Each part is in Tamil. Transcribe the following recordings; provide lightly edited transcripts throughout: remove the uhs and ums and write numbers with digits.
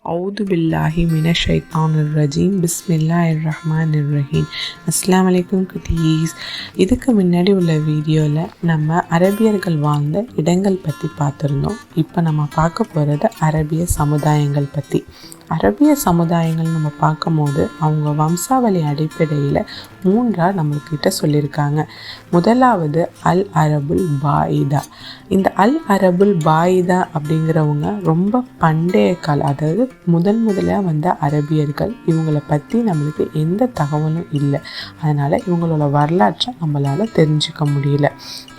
அவுது பில்லாஹி மினஷைத்தானிர் ரஜீம் பிஸ்மில்லாஹிர் ரஹ்மானிர் ரஹீம். அஸ்ஸலாமு அலைக்கும் குட்டீஸ். இதுக்கு முன்னாடி உள்ள வீடியோவில் நம்ம அரபியர்கள் வாழ்ந்த இடங்கள் பற்றி பார்த்துருந்தோம். இப்போ நம்ம பார்க்க போகிறது அரபிய சமுதாயங்கள் பற்றி. அரபிய சமுதாயங்கள் நம்ம பார்க்கும்போது அவங்க வம்சாவளி அடிப்படையில் மூன்றாக நம்மக்கிட்ட சொல்லியிருக்காங்க. முதலாவது அல் அரபுல் பாயிதா. இந்த அல் அரபுல் பாயிதா அப்படிங்கிறவங்க ரொம்ப பண்டைய கால, அதாவது முதலாக வந்த அரபியர்கள். இவங்களை பற்றி நம்மளுக்கு எந்த தகவலும் இல்லை. அதனால் இவங்களோட வரலாற்றை நம்மளால் தெரிஞ்சுக்க முடியல.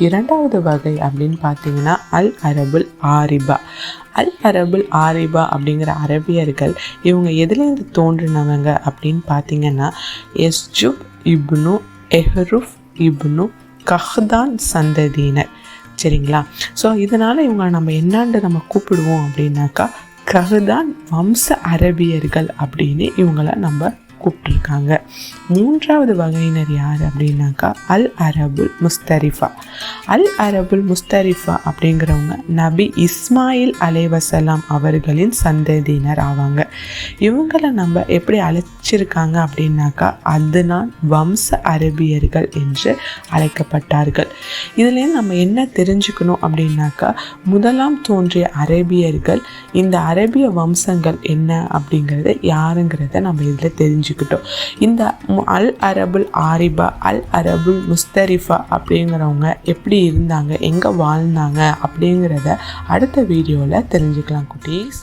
இரண்டாவது வகை அப்படின்னு பார்த்தீங்கன்னா அல் அரபுல் ஆரிபா. அல் அரபுல் ஆரிபா அப்படிங்கிற அரபியர்கள் இவங்க எதுலேருந்து தோன்றினவங்க அப்படின்னு பார்த்தீங்கன்னா எஸ்ஜுப் இப்னு எஹ்ருஃப் இப்னு கஹ்தான் சந்ததியினர். சரிங்களா? ஸோ இதனால் இவங்க நம்ம என்னான்னு நம்ம கூப்பிடுவோம் அப்படின்னாக்கா கஹ்தான் வம்ச அரபியர்கள் அப்படின்னு இவங்கள நம்ம கூப்பிட்ருக்காங்க. மூன்றாவது வகையினர் யார் அப்படின்னாக்கா அல் அரபுல் முஸ்தரிஃபா. அல் அரபுல் முஸ்தரிஃபா அப்படிங்கிறவங்க நபி இஸ்மாயில் அலைவசலாம் அவர்களின் சந்ததியினர் ஆவாங்க. இவங்களை நம்ம எப்படி அழைச்சிருக்காங்க அப்படின்னாக்கா அதுதான் வம்ச அரபியர்கள் என்று அழைக்கப்பட்டார்கள். இதுலேருந்து நம்ம என்ன தெரிஞ்சுக்கணும் அப்படின்னாக்கா முதலாம் தோன்றிய அரபியர்கள், இந்த அரபிய வம்சங்கள் என்ன அப்படிங்கிறத யாருங்கிறத நம்ம இதில் தெரிஞ்சுக்கிட்டோம். இந்த அல் அரபுல் ஆரிபா, அல் அரபுல் முஸ்தரிஃபா அப்படிங்கிறவங்க எப்படி இருந்தாங்க, எங்கே வாழ்ந்தாங்க அப்படிங்கிறத அடுத்த வீடியோவில் தெரிஞ்சுக்கலாம் குட்டீஸ்.